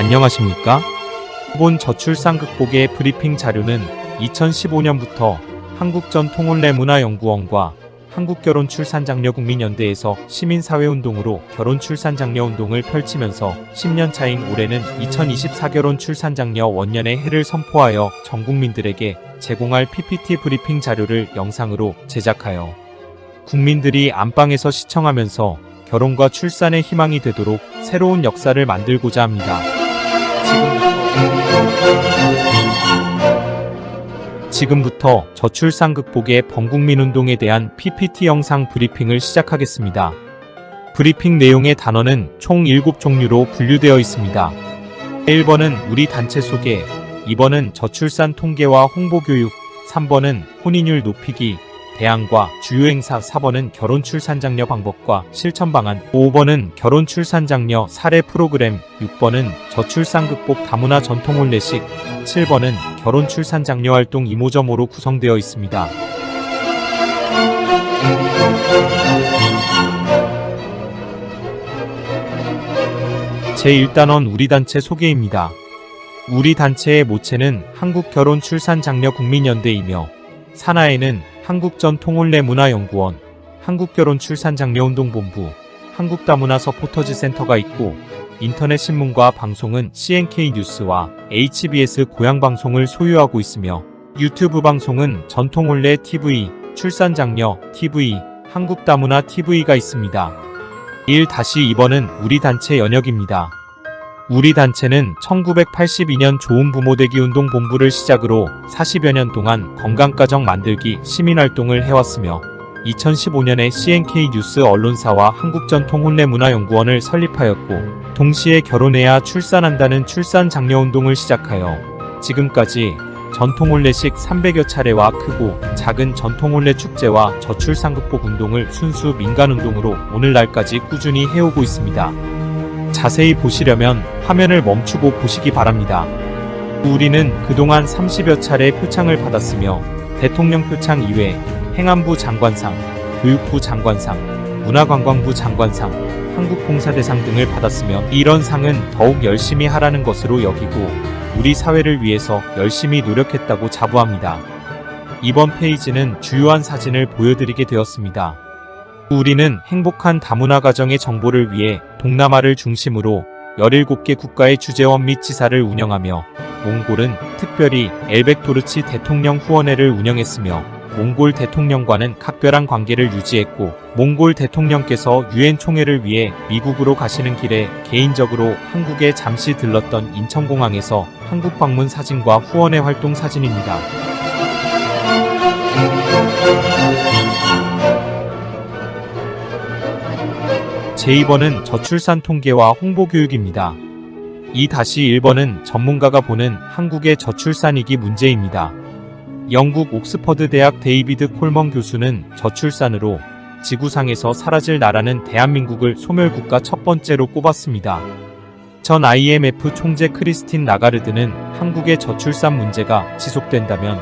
안녕하십니까? 본 저출산 극복의 브리핑 자료는 2015년부터 한국전통혼례문화연구원과 한국결혼출산장려국민연대에서 시민사회운동으로 결혼출산장려운동을 펼치면서 10년 차인 올해는 2024 결혼출산장려 원년의 해를 선포하여 전국민들에게 제공할 PPT 브리핑 자료를 영상으로 제작하여 국민들이 안방에서 시청하면서 결혼과 출산의 희망이 되도록 새로운 역사를 만들고자 합니다. 지금부터 저출산 극복의 범국민운동에 대한 PPT 영상 브리핑을 시작하겠습니다. 브리핑 내용의 단어는 총 7종류로 분류되어 있습니다. 1번은 우리 단체 소개, 2번은 저출산 통계와 홍보교육, 3번은 혼인율 높이기, 대안과 주요 행사, 4번은 결혼출산장려 방법과 실천 방안, 5번은 결혼출산장려 사례 프로그램, 6번은 저출산 극복 다문화 전통혼례식, 7번은 결혼출산장려 활동 이모저모로 구성되어 있습니다. 제1단원 우리 단체 소개입니다. 우리 단체의 모체는 한국결혼출산장려국민연대이며 산하에는 한국전통혼례문화연구원, 한국결혼출산장려운동본부, 한국다문화 서포터즈 센터가 있고 인터넷 신문과 방송은 CNK 뉴스와 HBS 고향방송을 소유하고 있으며 유튜브 방송은 전통혼례 TV, 출산장려 TV, 한국다문화 TV가 있습니다. 1-2번은 우리 단체 연역입니다. 우리 단체는 1982년 좋은 부모 되기 운동 본부를 시작으로 40여 년 동안 건강가정 만들기 시민활동을 해왔으며 2015년에 CNK 뉴스 언론사와 한국전통혼례문화연구원을 설립하였고 동시에 결혼해야 출산한다는 출산장려운동을 시작하여 지금까지 전통혼례식 300여 차례와 크고 작은 전통혼례 축제와 저출산 극복 운동을 순수 민간운동으로 오늘날까지 꾸준히 해오고 있습니다. 자세히 보시려면 화면을 멈추고 보시기 바랍니다. 우리는 그동안 30여 차례 표창을 받았으며 대통령 표창 이외 행안부 장관상, 교육부 장관상, 문화관광부 장관상, 한국봉사대상 등을 받았으며 이런 상은 더욱 열심히 하라는 것으로 여기고 우리 사회를 위해서 열심히 노력했다고 자부합니다. 이번 페이지는 주요한 사진을 보여드리게 되었습니다. 우리는 행복한 다문화 가정의 정보를 위해 동남아를 중심으로 17개 국가의 주재원 및 지사를 운영하며 몽골은 특별히 엘벡토르치 대통령 후원회를 운영했으며 몽골 대통령과는 각별한 관계를 유지했고 몽골 대통령께서 유엔 총회를 위해 미국으로 가시는 길에 개인적으로 한국에 잠시 들렀던 인천공항에서 한국 방문 사진과 후원회 활동 사진입니다. 제2번은 저출산 통계와 홍보교육입니다. 2-1번은 전문가가 보는 한국의 저출산위기 문제입니다. 영국 옥스퍼드 대학 데이비드 콜먼 교수는 저출산으로 지구상에서 사라질 나라는 대한민국을 소멸국가 첫 번째로 꼽았습니다. 전 IMF 총재 크리스틴 라가르드는 한국의 저출산 문제가 지속된다면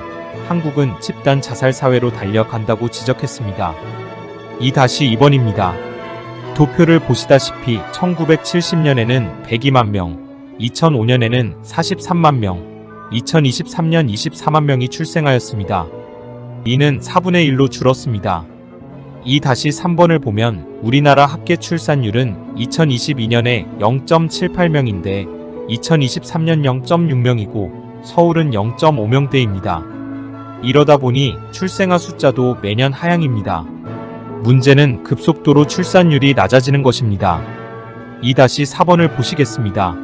한국은 집단 자살 사회로 달려간다고 지적했습니다. 2-2번입니다. 도표를 보시다시피 1970년에는 102만 명, 2005년에는 43만 명, 2023년 24만 명이 출생하였습니다. 이는 4분의 1로 줄었습니다. 2-3번을 보면 우리나라 합계 출산율은 2022년에 0.78명인데 2023년 0.6명이고 서울은 0.5명대입니다. 이러다 보니 출생아 숫자도 매년 하향입니다. 문제는 급속도로 출산율이 낮아지는 것입니다. 2-4번을 보시겠습니다.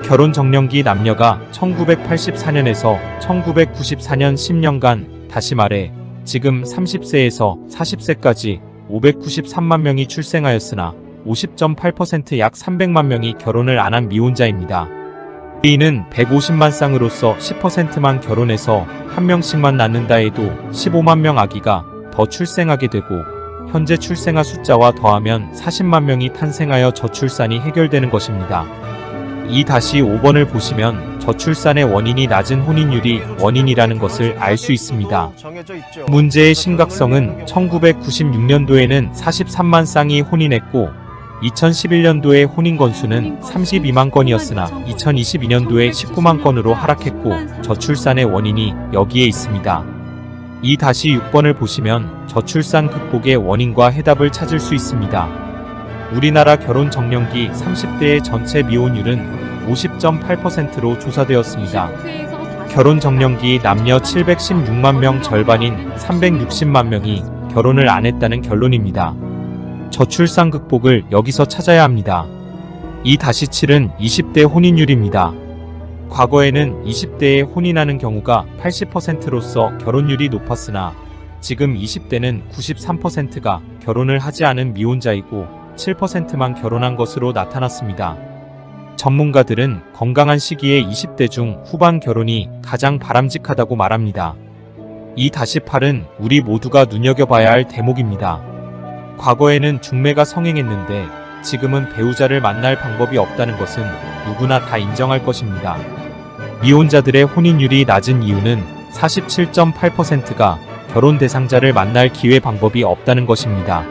결혼 정년기 남녀가 1984년에서 1994년 10년간, 다시 말해 지금 30세에서 40세까지 593만 명이 출생하였으나 50.8% 약 300만 명이 결혼을 안 한 미혼자입니다. 이는 150만 쌍으로서 10%만 결혼해서 한 명씩만 낳는다 해도 15만 명 아기가 더 출생하게 되고 현재 출생아 숫자와 더하면 40만 명이 탄생하여 저출산이 해결되는 것입니다. 2-5번을 보시면 저출산의 원인이 낮은 혼인율이 원인이라는 것을 알 수 있습니다. 문제의 심각성은 1996년도에는 43만 쌍이 혼인했고 2011년도의 혼인 건수는 32만 건이었으나 2022년도에 19만 건으로 하락했고 저출산의 원인이 여기에 있습니다. 2-6번을 보시면 저출산 극복의 원인과 해답을 찾을 수 있습니다. 우리나라 결혼 정년기 30대의 전체 미혼율은 50.8%로 조사되었습니다. 결혼 정년기 남녀 716만 명 절반인 360만 명이 결혼을 안 했다는 결론입니다. 저출산 극복을 여기서 찾아야 합니다. 2-7은 20대 혼인율입니다. 과거에는 20대에 혼인하는 경우가 80%로서 결혼율이 높았으나 지금 20대는 93%가 결혼을 하지 않은 미혼자이고 7%만 결혼한 것으로 나타났습니다. 전문가들은 건강한 시기에 20대 중 후반 결혼이 가장 바람직하다고 말합니다. 2-8은 우리 모두가 눈여겨봐야 할 대목입니다. 과거에는 중매가 성행했는데 지금은 배우자를 만날 방법이 없다는 것은 누구나 다 인정할 것입니다. 미혼자들의 혼인율이 낮은 이유는 47.8%가 결혼 대상자를 만날 기회 방법이 없다는 것입니다.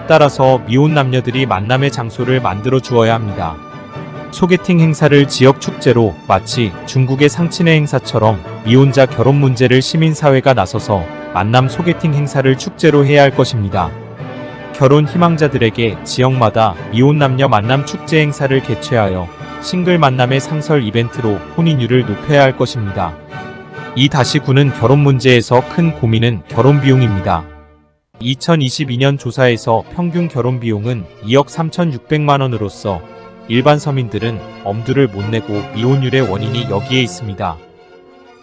따라서 미혼 남녀들이 만남의 장소를 만들어 주어야 합니다. 소개팅 행사를 지역 축제로 마치 중국의 상친회 행사처럼 미혼자 결혼 문제를 시민사회가 나서서 만남 소개팅 행사를 축제로 해야 할 것입니다. 결혼 희망자들에게 지역마다 미혼 남녀 만남 축제 행사를 개최하여 싱글 만남의 상설 이벤트로 혼인율을 높여야 할 것입니다. 2-9는 결혼 문제에서 큰 고민은 결혼 비용입니다. 2022년 조사에서 평균 결혼 비용은 2억 3,600만 원으로서 일반 서민들은 엄두를 못 내고 미혼율의 원인이 여기에 있습니다.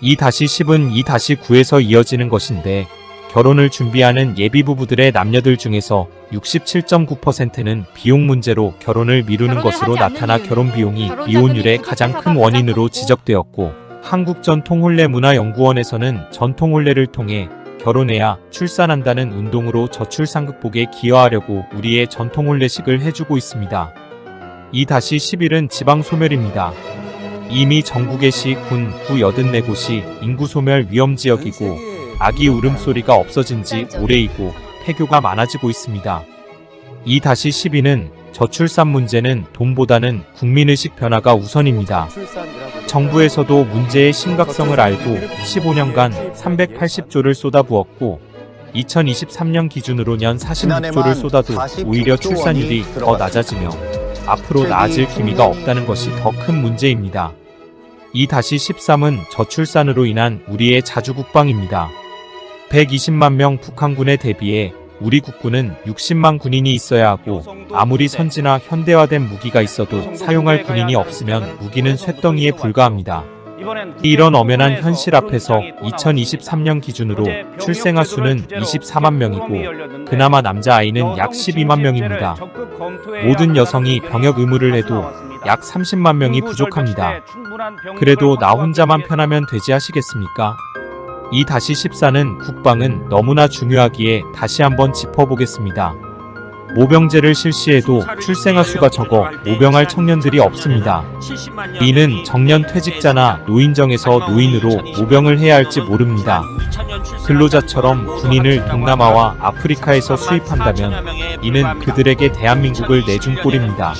2-10은 2-9에서 이어지는 것인데 결혼을 준비하는 예비부부들의 남녀들 중에서 67.9%는 비용 문제로 결혼을 미루는 것으로 나타나 결혼 비용이 미혼율의 가장 큰 원인으로 지적되었고 한국전통혼례문화연구원에서는 전통혼례를 통해 결혼해야 출산한다는 운동으로 저출산 극복에 기여하려고 우리의 전통혼례식을 해주고 있습니다. 2-11은 지방소멸입니다. 이미 전국의 시, 군, 구 84곳이 인구소멸 위험지역이고 아기 울음소리가 없어진 지 오래이고 폐교가 많아지고 있습니다. 2-12는 저출산 문제는 돈보다는 국민의식 변화가 우선입니다. 정부에서도 문제의 심각성을 알고 15년간 380조를 쏟아부었고 2023년 기준으로 년 46조를 쏟아도 오히려 출산율이 더 낮아지며 앞으로 나아질 기미가 없다는 것이 더 큰 문제입니다. 2-13은 저출산으로 인한 우리의 자주국방입니다. 120만 명 북한군에 대비해 우리 국군은 60만 군인이 있어야 하고 아무리 선진화 현대화된 무기가 있어도 사용할 군인이 없으면 무기는 쇳덩이에 불과합니다. 이런 엄연한 현실 앞에서 2023년 기준으로 출생아 수는 24만 명이고 그나마 남자아이는 약 12만 명입니다. 모든 여성이 병역 의무를 해도 약 30만 명이 부족합니다. 그래도 나 혼자만 편하면 되지 하시겠습니까? 2-14는 국방은 너무나 중요하기에 다시 한번 짚어보겠습니다. 모병제를 실시해도 출생아 수가 적어 모병할 청년들이 없습니다. 이는 정년 퇴직자나 노인정에서 노인으로 모병을 해야 할지 모릅니다. 근로자처럼 군인을 동남아와 아프리카에서 수입한다면 이는 그들에게 대한민국을 내준 꼴입니다.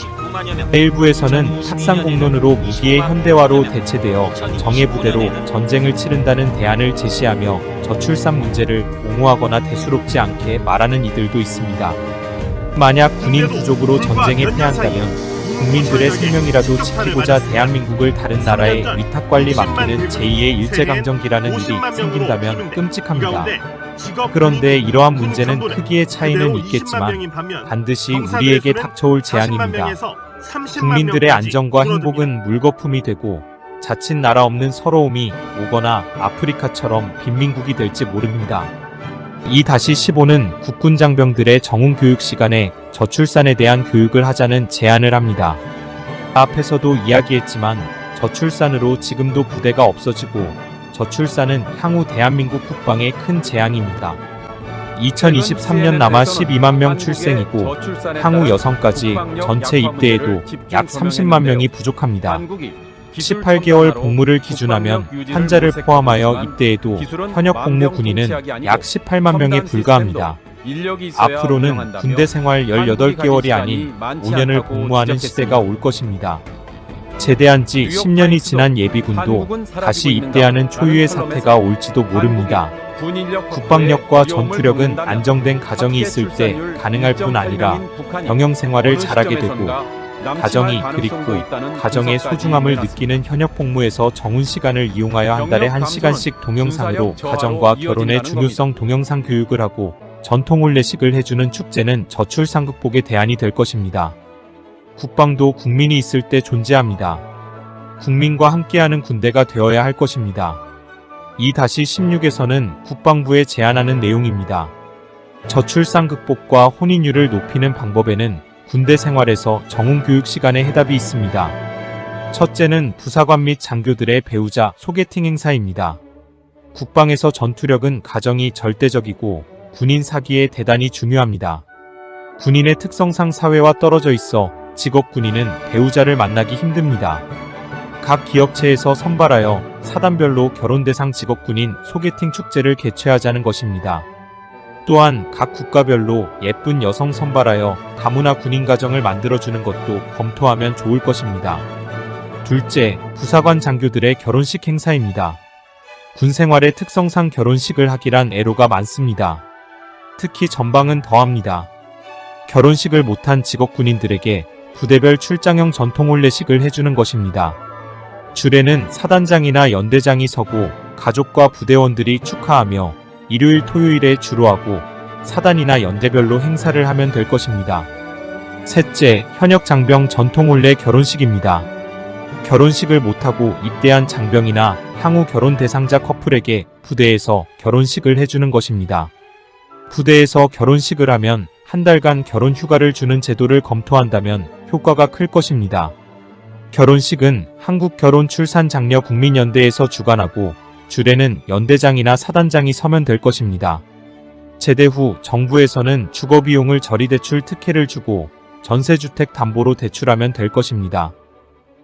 일부에서는 탁상공론으로 무기의 현대화로 대체되어 정예부대로 전쟁을 치른다는 대안을 제시하며 저출산 문제를 옹호하거나 대수롭지 않게 말하는 이들도 있습니다. 만약 군인 부족으로 전쟁에 패한다면 국민들의 생명이라도 지키고자 대한민국을 다른 나라에 위탁관리 맡기는 제2의 일제강점기라는 일이 생긴다면 끔찍합니다. 그런데 이러한 문제는 크기의 차이는 있겠지만 반드시 우리에게 닥쳐올 재앙입니다. 국민들의 안정과 행복은 물거품이 되고 자칫 나라 없는 서러움이 오거나 아프리카처럼 빈민국이 될지 모릅니다. 2-15는 국군 장병들의 정훈 교육 시간에 저출산에 대한 교육을 하자는 제안을 합니다. 앞에서도 이야기했지만 저출산으로 지금도 부대가 없어지고 저출산은 향후 대한민국 국방에 큰 재앙입니다. 2023년 남아 12만 명 출생이고 향후 여성까지 전체 입대에도 약 30만 명이 부족합니다. 18개월 복무를 기준하면 환자를 포함하여 입대해도 현역 복무 군인은 약 18만 명에 불과합니다. 인력이 있어야 앞으로는 운영한다며 군대 생활 18개월이 한국이 아닌 많지 5년을 않다고 복무하는 지적했습니다. 시대가 올 것입니다. 제대한 지 10년이 지난 예비군도 한국은 사라지고 다시 있는가? 입대하는 초유의 라는 사태가 올지도 모릅니다. 군 인력 국방력과 확보에 어려움을 전투력은 겪는다면 안정된 가정이 합계 있을 때 출산율 가능할 뿐 아니라 1.8명인 북한이 병영 생활을 어느 잘하게 되고 시점에선가 남침할 가정이 가능성도 그립고 있다는 가정의 분석까지 소중함을 일어났습니다. 느끼는 현역 복무에서 정훈 시간을 이용하여 한 달에 병력 1시간씩 동영상으로 군사력 저하로 가정과 결혼의 이어진다는 중요성 동영상 교육을 하고 전통 혼례식을 해주는 축제는 저출산 극복의 대안이 될 것입니다. 국방도 국민이 있을 때 존재합니다. 국민과 함께하는 군대가 되어야 할 것입니다. 2-16에서는 국방부에 제안하는 내용입니다. 저출산 극복과 혼인율을 높이는 방법에는 군대 생활에서 정훈 교육 시간에 해답이 있습니다. 첫째는 부사관 및 장교들의 배우자 소개팅 행사입니다. 국방에서 전투력은 가정이 절대적이고 군인 사기에 대단히 중요합니다. 군인의 특성상 사회와 떨어져 있어 직업 군인은 배우자를 만나기 힘듭니다. 각 기업체에서 선발하여 사단별로 결혼 대상 직업 군인 소개팅 축제를 개최하자는 것입니다. 또한 각 국가별로 예쁜 여성 선발하여 다문화 군인 가정을 만들어주는 것도 검토하면 좋을 것입니다. 둘째, 부사관 장교들의 결혼식 행사입니다. 군 생활의 특성상 결혼식을 하기란 애로가 많습니다. 특히 전방은 더합니다. 결혼식을 못한 직업 군인들에게 부대별 출장형 전통 혼례식을 해주는 것입니다. 줄에는 사단장이나 연대장이 서고 가족과 부대원들이 축하하며 일요일 토요일에 주로 하고 사단이나 연대별로 행사를 하면 될 것입니다. 셋째, 현역 장병 전통 혼례 결혼식입니다. 결혼식을 못하고 입대한 장병이나 향후 결혼 대상자 커플에게 부대에서 결혼식을 해주는 것입니다. 부대에서 결혼식을 하면 한 달간 결혼 휴가를 주는 제도를 검토한다면 효과가 클 것입니다. 결혼식은 한국결혼출산장려 국민연대에서 주관하고 줄에는 연대장이나 사단장이 서면 될 것입니다. 제대 후 정부에서는 주거비용을 저리대출 특혜를 주고 전세주택 담보로 대출하면 될 것입니다.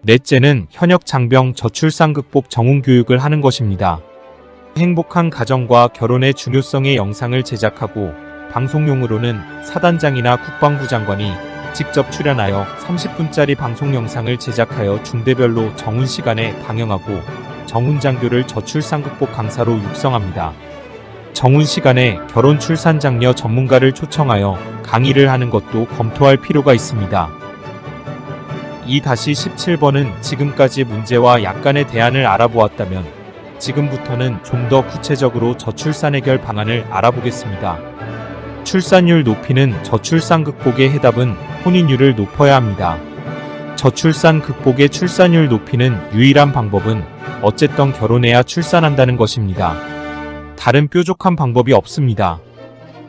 넷째는 현역 장병 저출산 극복 정훈 교육을 하는 것입니다. 행복한 가정과 결혼의 중요성의 영상을 제작하고 방송용으로는 사단장이나 국방부 장관이 직접 출연하여 30분짜리 방송 영상을 제작하여 중대별로 정훈 시간에 방영하고 정훈 장교를 저출산 극복 강사로 육성합니다. 정훈 시간에 결혼 출산 장려 전문가를 초청하여 강의를 하는 것도 검토할 필요가 있습니다. 2-17번은 지금까지 문제와 약간의 대안을 알아보았다면 지금부터는 좀 더 구체적으로 저출산 해결 방안을 알아보겠습니다. 출산율 높이는 저출산 극복의 해답은 혼인율을 높여야 합니다. 저출산 극복의 출산율 높이는 유일한 방법은 어쨌든 결혼해야 출산한다는 것입니다. 다른 뾰족한 방법이 없습니다.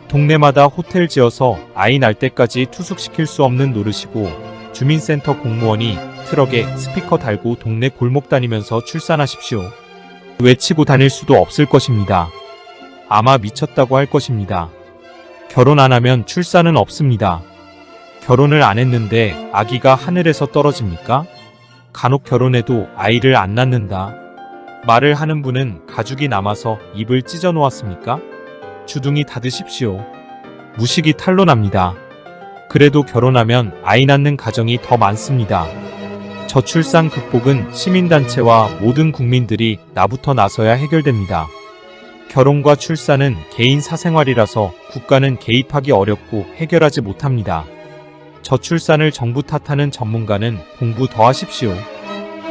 동네마다 호텔 지어서 아이 날 때까지 투숙시킬 수 없는 노릇이고 주민센터 공무원이 트럭에 스피커 달고 동네 골목 다니면서 출산하십시오. 외치고 다닐 수도 없을 것입니다. 아마 미쳤다고 할 것입니다. 결혼 안 하면 출산은 없습니다. 결혼을 안 했는데 아기가 하늘에서 떨어집니까? 간혹 결혼해도 아이를 안 낳는다. 말을 하는 분은 가죽이 남아서 입을 찢어 놓았습니까? 주둥이 닫으십시오. 무식이 탄로납니다. 그래도 결혼하면 아이 낳는 가정이 더 많습니다. 저출산 극복은 시민단체와 모든 국민들이 나부터 나서야 해결됩니다. 결혼과 출산은 개인 사생활이라서 국가는 개입하기 어렵고 해결하지 못합니다. 저출산을 정부 탓하는 전문가는 공부 더 하십시오.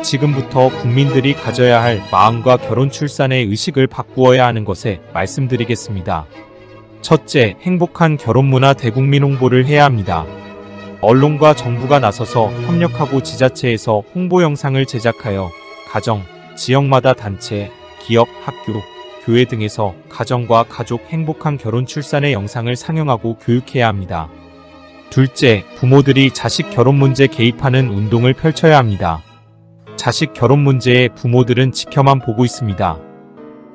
지금부터 국민들이 가져야 할 마음과 결혼 출산의 의식을 바꾸어야 하는 것에 말씀드리겠습니다. 첫째, 행복한 결혼 문화 대국민 홍보를 해야 합니다. 언론과 정부가 나서서 협력하고 지자체에서 홍보 영상을 제작하여 가정, 지역마다 단체, 기업, 학교, 교회 등에서 가정과 가족 행복한 결혼 출산의 영상을 상영하고 교육해야 합니다. 둘째, 부모들이 자식 결혼 문제 개입하는 운동을 펼쳐야 합니다. 자식 결혼 문제에 부모들은 지켜만 보고 있습니다.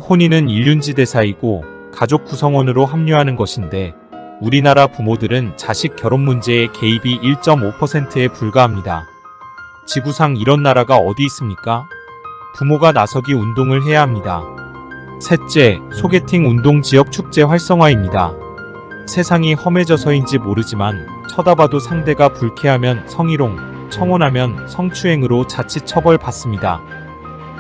혼인은 일륜지 대사이고 가족 구성원으로 합류하는 것인데 우리나라 부모들은 자식 결혼 문제의 개입이 1.5%에 불과합니다. 지구상 이런 나라가 어디 있습니까? 부모가 나서기 운동을 해야 합니다. 셋째, 소개팅 운동 지역 축제 활성화입니다. 세상이 험해져서인지 모르지만 쳐다봐도 상대가 불쾌하면 성희롱, 청혼하면 성추행으로 자칫 처벌받습니다.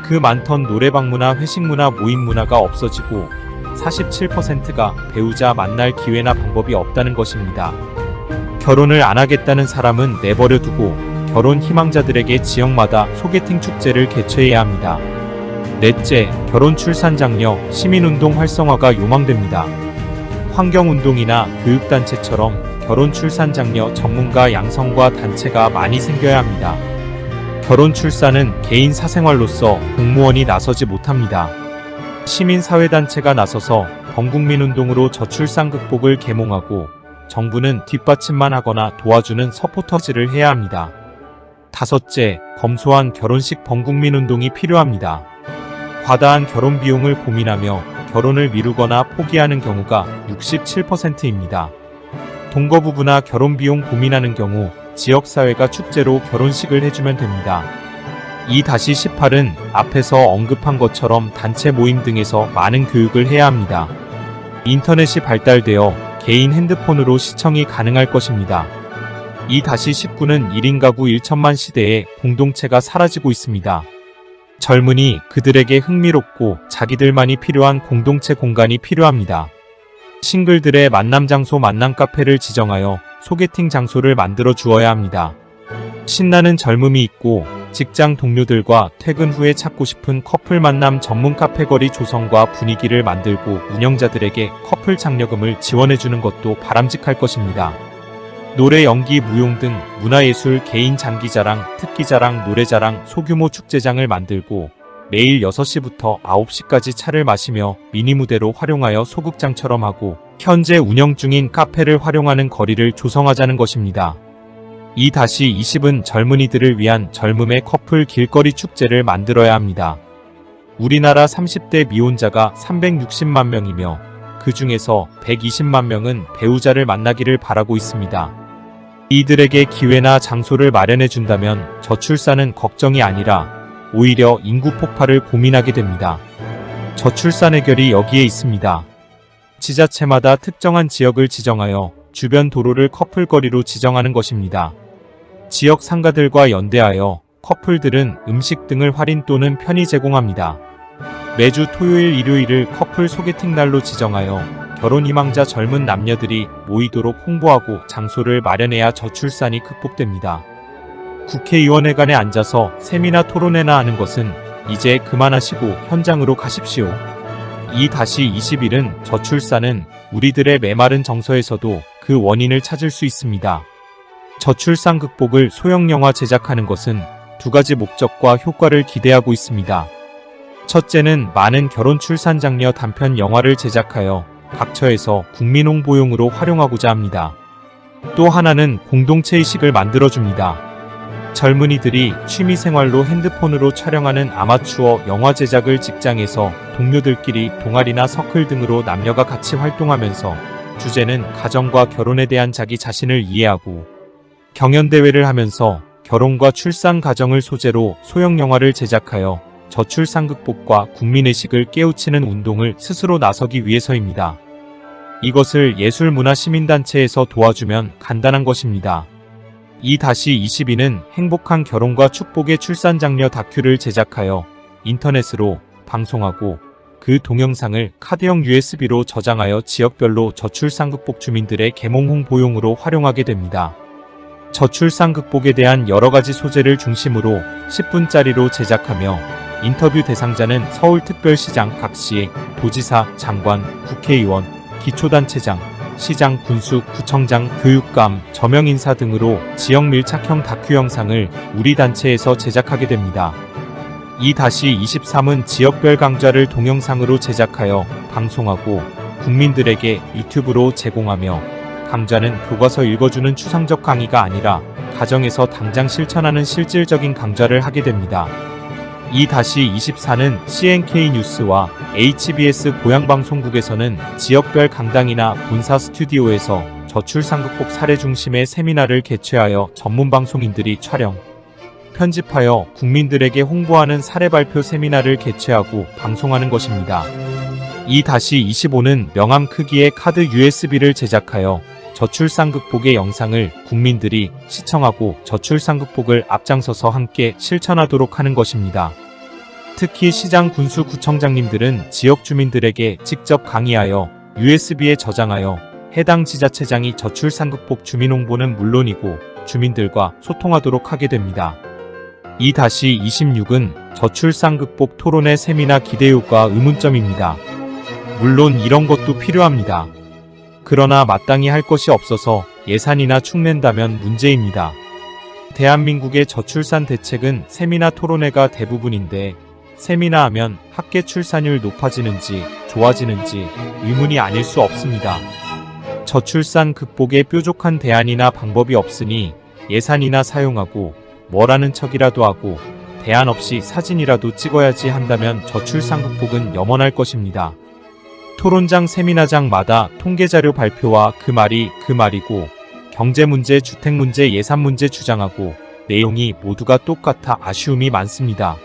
그 많던 노래방 문화, 회식 문화, 모임 문화가 없어지고 47%가 배우자 만날 기회나 방법이 없다는 것입니다. 결혼을 안 하겠다는 사람은 내버려 두고 결혼 희망자들에게 지역마다 소개팅 축제를 개최해야 합니다. 넷째, 결혼 출산 장려 시민운동 활성화가 요망됩니다. 환경운동이나 교육단체처럼 결혼 출산 장려 전문가 양성과 단체가 많이 생겨야 합니다. 결혼 출산은 개인 사생활로서 공무원이 나서지 못합니다. 시민사회단체가 나서서 범국민운동으로 저출산 극복을 계몽하고 정부는 뒷받침만 하거나 도와주는 서포터즈를 해야 합니다. 다섯째, 검소한 결혼식 범국민운동이 필요합니다. 과다한 결혼 비용을 고민하며 결혼을 미루거나 포기하는 경우가 67%입니다. 동거부부나 결혼 비용 고민하는 경우 지역사회가 축제로 결혼식을 해주면 됩니다. 2-18은 앞에서 언급한 것처럼 단체 모임 등에서 많은 교육을 해야 합니다. 인터넷이 발달되어 개인 핸드폰으로 시청이 가능할 것입니다. 2-19는 1인 가구 1천만 시대에 공동체가 사라지고 있습니다. 젊은이 그들에게 흥미롭고 자기들만이 필요한 공동체 공간이 필요합니다. 싱글들의 만남 장소 만남 카페를 지정하여 소개팅 장소를 만들어 주어야 합니다. 신나는 젊음이 있고 직장 동료들과 퇴근 후에 찾고 싶은 커플 만남 전문 카페 거리 조성과 분위기를 만들고 운영자들에게 커플 장려금을 지원해주는 것도 바람직할 것입니다. 노래, 연기, 무용 등 문화예술, 개인 장기자랑, 특기자랑, 노래자랑, 소규모 축제장을 만들고 매일 6시부터 9시까지 차를 마시며 미니무대로 활용하여 소극장처럼 하고 현재 운영 중인 카페를 활용하는 거리를 조성하자는 것입니다. 2-20은 젊은이들을 위한 젊음의 커플 길거리 축제를 만들어야 합니다. 우리나라 30대 미혼자가 360만 명이며 그 중에서 120만 명은 배우자를 만나기를 바라고 있습니다. 이들에게 기회나 장소를 마련해 준다면 저출산은 걱정이 아니라 오히려 인구 폭발을 고민하게 됩니다. 저출산 해결이 여기에 있습니다. 지자체마다 특정한 지역을 지정하여 주변 도로를 커플거리로 지정하는 것입니다. 지역 상가들과 연대하여 커플들은 음식 등을 할인 또는 편의 제공합니다. 매주 토요일, 일요일을 커플 소개팅 날로 지정하여 결혼 희망자 젊은 남녀들이 모이도록 홍보하고 장소를 마련해야 저출산이 극복됩니다. 국회의원회관에 앉아서 세미나 토론회나 하는 것은 이제 그만하시고 현장으로 가십시오. 2-21은 저출산은 우리들의 메마른 정서에서도 그 원인을 찾을 수 있습니다. 저출산 극복을 소형 영화 제작하는 것은 두 가지 목적과 효과를 기대하고 있습니다. 첫째는 많은 결혼 출산 장려 단편 영화를 제작하여 각처에서 국민 홍보용으로 활용하고자 합니다. 또 하나는 공동체의식을 만들어줍니다. 젊은이들이 취미생활로 핸드폰으로 촬영하는 아마추어 영화 제작을 직장에서 동료들끼리 동아리나 서클 등으로 남녀가 같이 활동하면서 주제는 가정과 결혼에 대한 자기 자신을 이해하고 경연대회를 하면서 결혼과 출산 가정을 소재로 소형 영화를 제작하여 저출산 극복과 국민의식을 깨우치는 운동을 스스로 나서기 위해서입니다. 이것을 예술문화시민단체에서 도와주면 간단한 것입니다. 2-22는 행복한 결혼과 축복의 출산 장려 다큐를 제작하여 인터넷으로 방송하고 그 동영상을 카드형 USB로 저장하여 지역별로 저출산 극복 주민들의 계몽 홍보용으로 활용하게 됩니다. 저출산 극복에 대한 여러가지 소재를 중심으로 10분짜리로 제작하며 인터뷰 대상자는 서울특별시장 각 시의 도지사, 장관, 국회의원, 기초단체장, 시장, 군수, 구청장, 교육감, 저명인사 등으로 지역 밀착형 다큐 영상을 우리 단체에서 제작하게 됩니다. 2-23은 지역별 강좌를 동영상으로 제작하여 방송하고 국민들에게 유튜브로 제공하며 강좌는 교과서 읽어주는 추상적 강의가 아니라 가정에서 당장 실천하는 실질적인 강좌를 하게 됩니다. 2-24는 CNK 뉴스와 HBS 고향방송국에서는 지역별 강당이나 본사 스튜디오에서 저출산 극복 사례 중심의 세미나를 개최하여 전문 방송인들이 촬영, 편집하여 국민들에게 홍보하는 사례 발표 세미나를 개최하고 방송하는 것입니다. 2-25는 명함 크기의 카드 USB를 제작하여 저출산 극복의 영상을 국민들이 시청하고 저출산 극복을 앞장서서 함께 실천하도록 하는 것입니다. 특히 시장 군수 구청장님들은 지역 주민들에게 직접 강의하여 USB에 저장하여 해당 지자체장이 저출산 극복 주민 홍보는 물론이고 주민들과 소통하도록 하게 됩니다. 2-26은 저출산 극복 토론회 세미나 기대효과 의문점입니다. 물론 이런 것도 필요합니다. 그러나 마땅히 할 것이 없어서 예산이나 축낸다면 문제입니다. 대한민국의 저출산 대책은 세미나 토론회가 대부분인데 세미나 하면 학계 출산율 높아지는지 좋아지는지 의문이 아닐 수 없습니다. 저출산 극복에 뾰족한 대안이나 방법이 없으니 예산이나 사용하고 뭐라는 척이라도 하고 대안 없이 사진이라도 찍어야지 한다면 저출산 극복은 염원할 것입니다. 토론장 세미나장마다 통계자료 발표와 그 말이 그 말이고 경제문제, 주택문제, 예산문제 주장하고 내용이 모두가 똑같아 아쉬움이 많습니다.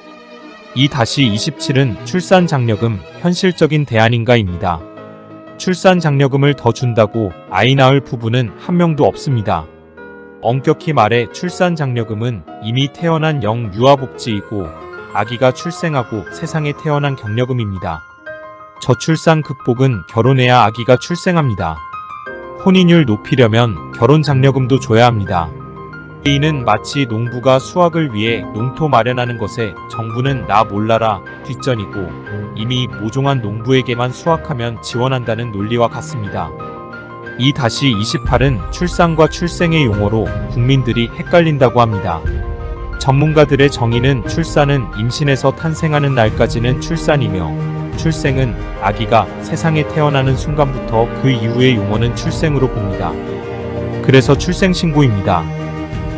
2-27은 출산장려금 현실적인 대안인가입니다. 출산장려금을 더 준다고 아이 낳을 부부는 한 명도 없습니다. 엄격히 말해 출산장려금은 이미 태어난 영유아복지이고 아기가 출생하고 세상에 태어난 격려금입니다. 저출산 극복은 결혼해야 아기가 출생합니다. 혼인율 높이려면 결혼장려금도 줘야 합니다. 이는 마치 농부가 수확을 위해 농토 마련하는 것에 정부는 나 몰라라 뒷전이고 이미 모종한 농부에게만 수확하면 지원한다는 논리와 같습니다. 2-28은 출산과 출생의 용어로 국민들이 헷갈린다고 합니다. 전문가들의 정의는 출산은 임신에서 탄생하는 날까지는 출산이며 출생은 아기가 세상에 태어나는 순간부터 그 이후의 용어는 출생으로 봅니다. 그래서 출생신고입니다.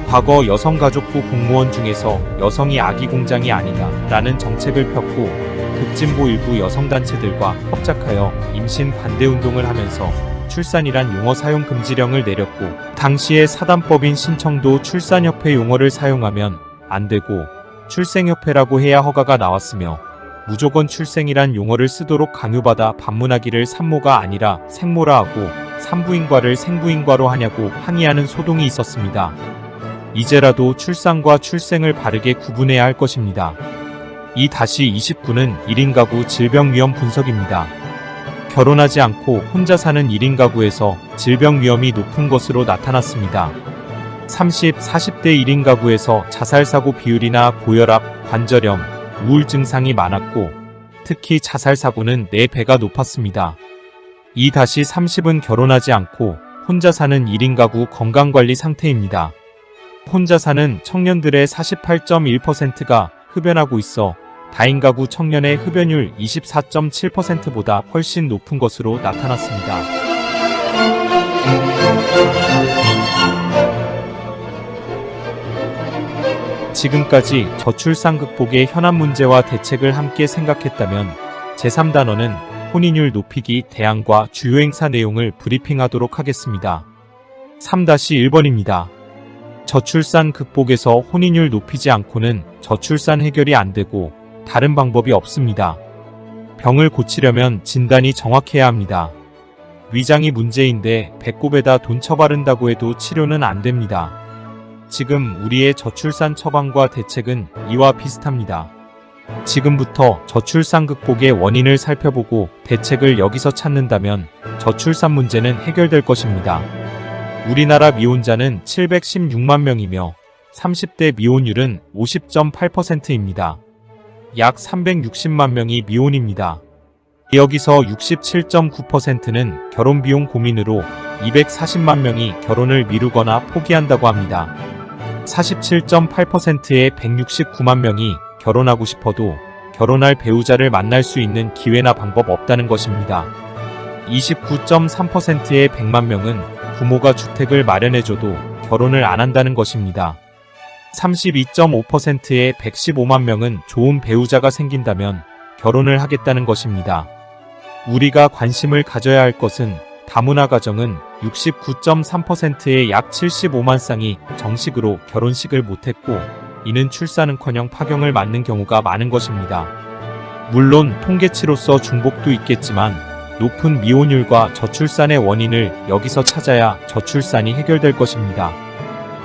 과거 여성가족부 공무원 중에서 여성이 아기 공장이 아니다 라는 정책을 폈고 극진보 일부 여성단체들과 협작하여 임신 반대운동을 하면서 출산이란 용어 사용 금지령을 내렸고 당시의 사단법인 신청도 출산협회 용어를 사용하면 안 되고 출생협회라고 해야 허가가 나왔으며 무조건 출생이란 용어를 쓰도록 강요받아 반문하기를 산모가 아니라 생모라 하고 산부인과를 생부인과로 하냐고 항의하는 소동이 있었습니다. 이제라도 출산과 출생을 바르게 구분해야 할 것입니다. 2-29는 1인 가구 질병 위험 분석입니다. 결혼하지 않고 혼자 사는 1인 가구에서 질병 위험이 높은 것으로 나타났습니다. 30, 40대 1인 가구에서 자살사고 비율이나 고혈압, 관절염, 우울 증상이 많았고 특히 자살사고는 4배가 높았습니다. 2-30은 결혼하지 않고 혼자 사는 1인 가구 건강관리 상태입니다. 혼자 사는 청년들의 48.1%가 흡연하고 있어 다인 가구 청년의 흡연율 24.7%보다 훨씬 높은 것으로 나타났습니다. 지금까지 저출산 극복의 현안 문제와 대책을 함께 생각했다면 제3단원은 혼인율 높이기 대안과 주요 행사 내용을 브리핑하도록 하겠습니다. 3-1번입니다. 저출산 극복에서 혼인율 높이지 않고는 저출산 해결이 안 되고 다른 방법이 없습니다. 병을 고치려면 진단이 정확해야 합니다. 위장이 문제인데 배꼽에다 돈 쳐바른다고 해도 치료는 안 됩니다. 지금 우리의 저출산 처방과 대책은 이와 비슷합니다. 지금부터 저출산 극복의 원인을 살펴보고 대책을 여기서 찾는다면 저출산 문제는 해결될 것입니다. 우리나라 미혼자는 716만 명이며 30대 미혼율은 50.8%입니다. 약 360만 명이 미혼입니다. 여기서 67.9%는 결혼비용 고민으로 240만 명이 결혼을 미루거나 포기한다고 합니다. 47.8%의 169만 명이 결혼하고 싶어도 결혼할 배우자를 만날 수 있는 기회나 방법 없다는 것입니다. 29.3%의 100만 명은 부모가 주택을 마련해줘도 결혼을 안 한다는 것입니다. 32.5%의 115만 명은 좋은 배우자가 생긴다면 결혼을 하겠다는 것입니다. 우리가 관심을 가져야 할 것은 다문화 가정은 69.3%의 약 75만 쌍이 정식으로 결혼식을 못했고 이는 출산은커녕 파경을 맞는 경우가 많은 것입니다. 물론 통계치로서 중복도 있겠지만 높은 미혼율과 저출산의 원인을 여기서 찾아야 저출산이 해결될 것입니다.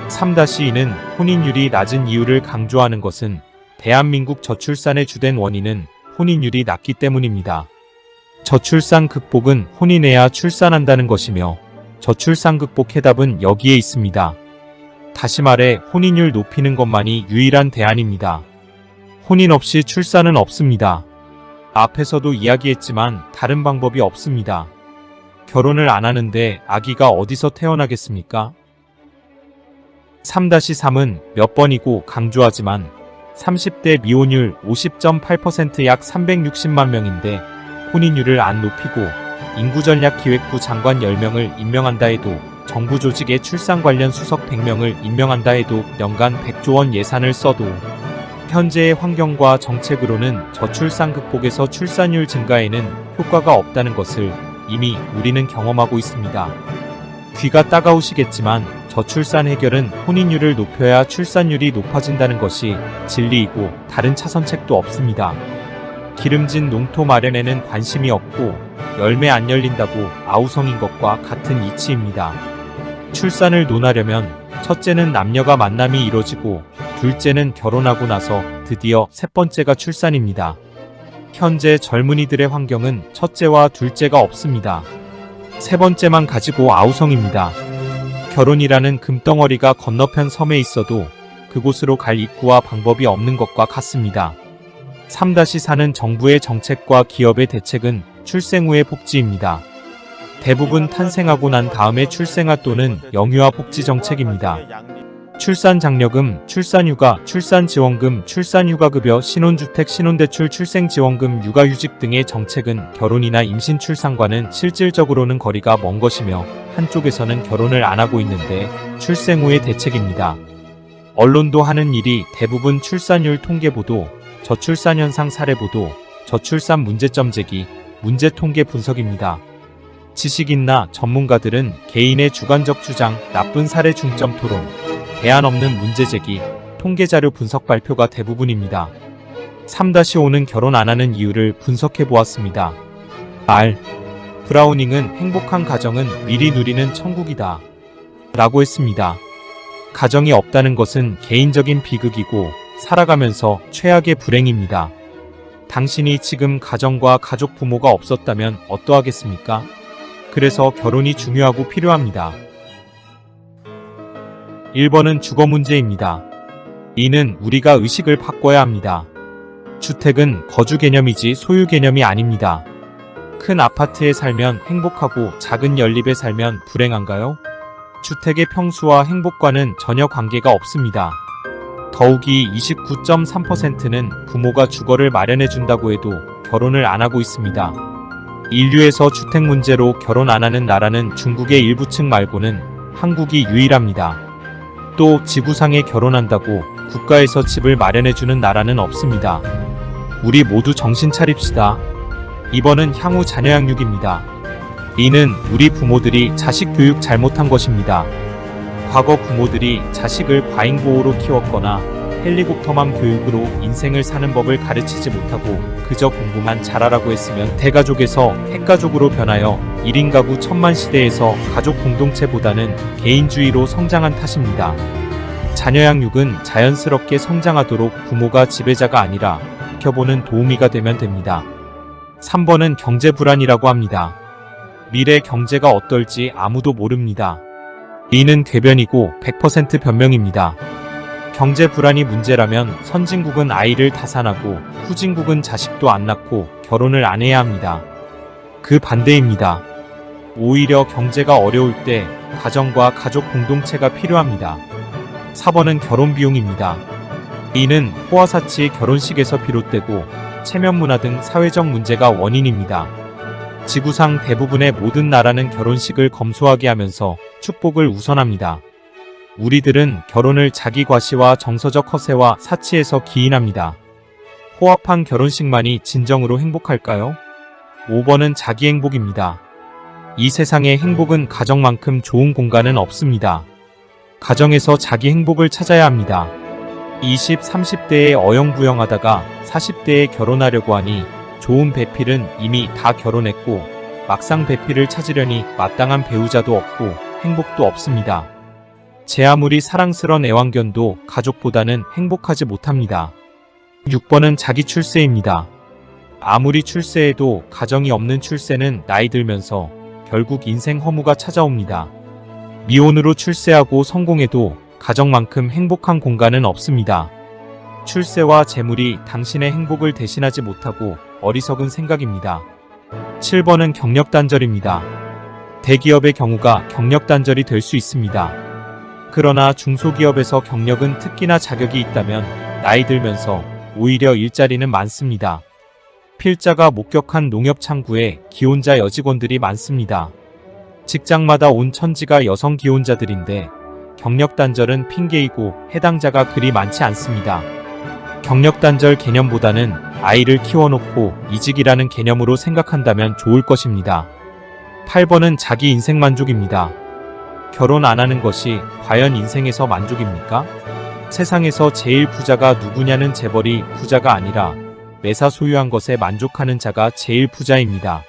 3-2는 혼인율이 낮은 이유를 강조하는 것은 대한민국 저출산의 주된 원인은 혼인율이 낮기 때문입니다. 저출산 극복은 혼인해야 출산한다는 것이며 저출산 극복 해답은 여기에 있습니다. 다시 말해 혼인율 높이는 것만이 유일한 대안입니다. 혼인 없이 출산은 없습니다. 앞에서도 이야기했지만 다른 방법이 없습니다. 결혼을 안 하는데 아기가 어디서 태어나겠습니까? 3-3은 몇 번이고 강조하지만 30대 미혼율 50.8% 약 360만 명인데 혼인율을 안 높이고 인구전략기획부 장관 10명을 임명한다 해도 정부 조직의 출산 관련 수석 100명을 임명한다 해도 연간 100조 원 예산을 써도 현재의 환경과 정책으로는 저출산 극복에서 출산율 증가에는 효과가 없다는 것을 이미 우리는 경험하고 있습니다. 귀가 따가우시겠지만 저출산 해결은 혼인율을 높여야 출산율이 높아진다는 것이 진리이고 다른 차선책도 없습니다. 기름진 농토 마련에는 관심이 없고 열매 안 열린다고 아우성인 것과 같은 이치입니다. 출산을 논하려면 첫째는 남녀가 만남이 이뤄지고 둘째는 결혼하고 나서 드디어 셋 번째가 출산입니다. 현재 젊은이들의 환경은 첫째와 둘째가 없습니다. 세 번째만 가지고 아우성입니다. 결혼이라는 금덩어리가 건너편 섬에 있어도 그곳으로 갈 입구와 방법이 없는 것과 같습니다. 3-4는 정부의 정책과 기업의 대책은 출생 후의 복지입니다. 대부분 탄생하고 난 다음에 출생아 또는 영유아 복지 정책입니다. 출산장려금, 출산휴가, 출산지원금, 출산휴가급여, 신혼주택, 신혼대출, 출생지원금, 육아휴직 등의 정책은 결혼이나 임신 출산과는 실질적으로는 거리가 먼 것이며 한쪽에서는 결혼을 안 하고 있는데 출생 후의 대책입니다. 언론도 하는 일이 대부분 출산율 통계보도, 저출산 현상 사례보도, 저출산 문제점 제기, 문제 통계 분석입니다. 지식인나 전문가들은 개인의 주관적 주장, 나쁜 사례 중점 토론, 대안 없는 문제 제기, 통계자료 분석 발표가 대부분입니다. 3-5는 결혼 안 하는 이유를 분석해 보았습니다. R. 브라우닝은 행복한 가정은 미리 누리는 천국이다 라고 했습니다. 가정이 없다는 것은 개인적인 비극이고 살아가면서 최악의 불행입니다. 당신이 지금 가정과 가족 부모가 없었다면 어떠하겠습니까? 그래서 결혼이 중요하고 필요합니다. 1번은 주거 문제입니다. 이는 우리가 의식을 바꿔야 합니다. 주택은 거주 개념이지 소유 개념이 아닙니다. 큰 아파트에 살면 행복하고 작은 연립에 살면 불행한가요? 주택의 평수와 행복과는 전혀 관계가 없습니다. 더욱이 29.3%는 부모가 주거를 마련해준다고 해도 결혼을 안 하고 있습니다. 인류에서 주택 문제로 결혼 안 하는 나라는 중국의 일부층 말고는 한국이 유일합니다. 또 지구상에 결혼한다고 국가에서 집을 마련해주는 나라는 없습니다. 우리 모두 정신 차립시다. 2번은 향후 자녀 양육입니다. 이는 우리 부모들이 자식 교육 잘못한 것입니다. 과거 부모들이 자식을 과잉보호로 키웠거나 헬리콥터맘 교육으로 인생을 사는 법을 가르치지 못하고 그저 공부만 잘하라고 했으면 대가족에서 핵가족으로 변하여 1인 가구 천만 시대에서 가족 공동체보다는 개인주의로 성장한 탓입니다. 자녀 양육은 자연스럽게 성장하도록 부모가 지배자가 아니라 지켜보는 도우미가 되면 됩니다. 3번은 경제 불안이라고 합니다. 미래 경제가 어떨지 아무도 모릅니다. 이는 궤변이고 100% 변명입니다. 경제 불안이 문제라면 선진국은 아이를 다산하고 후진국은 자식도 안 낳고 결혼을 안 해야 합니다. 그 반대입니다. 오히려 경제가 어려울 때 가정과 가족 공동체가 필요합니다. 4번은 결혼 비용입니다. 이는 호화사치 결혼식에서 비롯되고 체면 문화 등 사회적 문제가 원인입니다. 지구상 대부분의 모든 나라는 결혼식을 검소하게 하면서 축복을 우선합니다. 우리들은 결혼을 자기 과시와 정서적 허세와 사치에서 기인합니다. 호합한 결혼식만이 진정으로 행복할까요? 5번은 자기 행복입니다. 이 세상의 행복은 가정만큼 좋은 공간은 없습니다. 가정에서 자기 행복을 찾아야 합니다. 20, 30대에 어영부영하다가 40대에 결혼하려고 하니 좋은 배필은 이미 다 결혼했고 막상 배필을 찾으려니 마땅한 배우자도 없고 행복도 없습니다. 제 아무리 사랑스런 애완견도 가족보다는 행복하지 못합니다. 6번은 자기 출세입니다. 아무리 출세해도 가정이 없는 출세는 나이 들면서 결국 인생 허무가 찾아옵니다. 미혼으로 출세하고 성공해도 가정만큼 행복한 공간은 없습니다. 출세와 재물이 당신의 행복을 대신하지 못하고 어리석은 생각입니다. 7번은 경력 단절입니다. 대기업의 경우가 경력 단절이 될 수 있습니다. 그러나 중소기업에서 경력은 특기나 자격이 있다면 나이 들면서 오히려 일자리는 많습니다. 필자가 목격한 농협 창구에 기혼자 여직원들이 많습니다. 직장마다 온 천지가 여성 기혼자들인데 경력 단절은 핑계이고 해당자가 그리 많지 않습니다. 경력 단절 개념보다는 아이를 키워놓고 이직이라는 개념으로 생각한다면 좋을 것입니다. 8번은 자기 인생 만족입니다. 결혼 안 하는 것이 과연 인생에서 만족입니까? 세상에서 제일 부자가 누구냐는 재벌이 부자가 아니라 매사 소유한 것에 만족하는 자가 제일 부자입니다.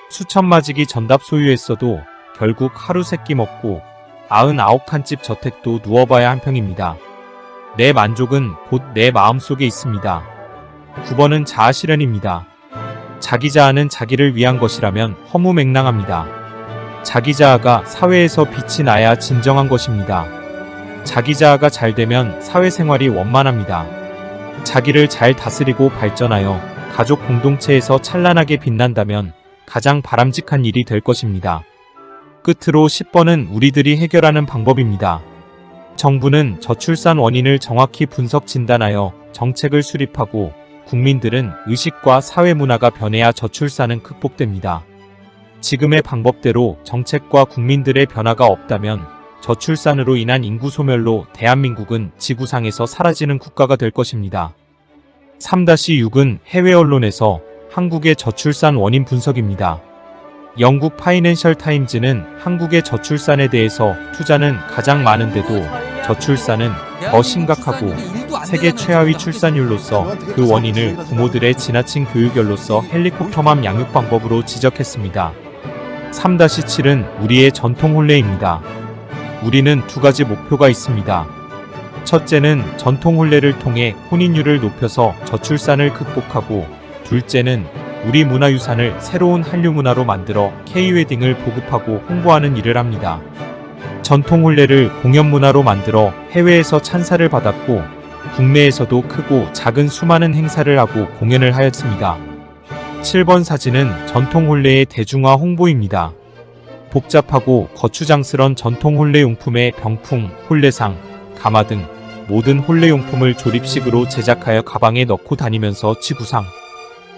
수천마지기 전답 소유했어도 결국 하루 세끼 먹고 99칸집 저택도 누워봐야 한평입니다. 내 만족은 곧 내 마음속에 있습니다. 9번은 자아실현입니다. 자기 자아는 자기를 위한 것이라면 허무맹랑합니다. 자기 자아가 사회에서 빛이 나야 진정한 것입니다. 자기 자아가 잘 되면 사회생활이 원만합니다. 자기를 잘 다스리고 발전하여 가족 공동체에서 찬란하게 빛난다면 가장 바람직한 일이 될 것입니다. 끝으로 10번은 우리들이 해결하는 방법입니다. 정부는 저출산 원인을 정확히 분석 진단하여 정책을 수립하고 국민들은 의식과 사회 문화가 변해야 저출산은 극복됩니다. 지금의 방법대로 정책과 국민들의 변화가 없다면 저출산으로 인한 인구 소멸로 대한민국은 지구상에서 사라지는 국가가 될 것입니다. 3-6은 해외 언론에서 한국의 저출산 원인 분석입니다. 영국 파이낸셜 타임즈는 한국의 저출산에 대해서 투자는 가장 많은데도 저출산은 더 심각하고 세계 최하위 출산율로서 그 원인을 부모들의 지나친 교육열로서 헬리콥터맘 양육 방법으로 지적했습니다. 3-7은 우리의 전통 혼례입니다. 우리는 두 가지 목표가 있습니다. 첫째는 전통 혼례를 통해 혼인율을 높여서 저출산을 극복하고, 둘째는 우리 문화유산을 새로운 한류 문화로 만들어 K-웨딩을 보급하고 홍보하는 일을 합니다. 전통 혼례를 공연 문화로 만들어 해외에서 찬사를 받았고 국내에서도 크고 작은 수많은 행사를 하고 공연을 하였습니다. 7번 사진은 전통 혼례의 대중화 홍보입니다. 복잡하고 거추장스런 전통 혼례용품의 병풍, 혼례상, 가마 등 모든 혼례용품을 조립식으로 제작하여 가방에 넣고 다니면서 지구상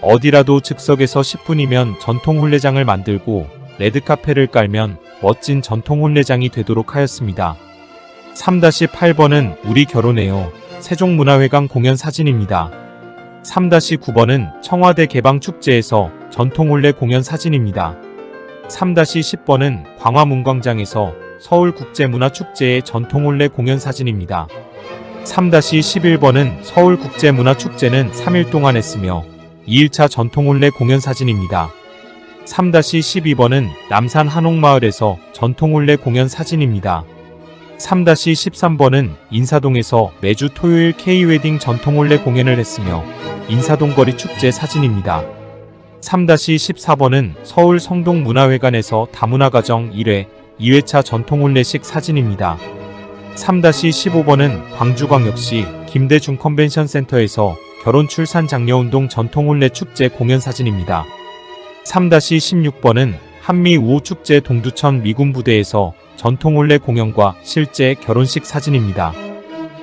어디라도 즉석에서 10분이면 전통 혼례장을 만들고 레드카펫을 깔면 멋진 전통 혼례장이 되도록 하였습니다. 3-8번은 우리 결혼해요. 세종문화회관 공연 사진입니다. 3-9번은 청와대 개방축제에서 전통 혼례 공연 사진입니다. 3-10번은 광화문광장에서 서울국제문화축제의 전통 혼례 공연 사진입니다. 3-11번은 서울국제문화축제는 3일 동안 했으며 2일차 전통 혼례 공연 사진입니다. 3-12번은 남산 한옥마을에서 전통 혼례 공연 사진입니다. 3-13번은 인사동에서 매주 토요일 K-웨딩 전통 혼례 공연을 했으며 인사동 거리 축제 사진입니다. 3-14번은 서울 성동문화회관에서 다문화가정 1회, 2회차 전통 혼례식 사진입니다. 3-15번은 광주광역시 김대중 컨벤션 센터에서 결혼 출산 장려운동 전통 혼례 축제 공연 사진입니다. 3-16번은 한미 우호축제 동두천 미군부대에서 전통 혼례 공연과 실제 결혼식 사진입니다.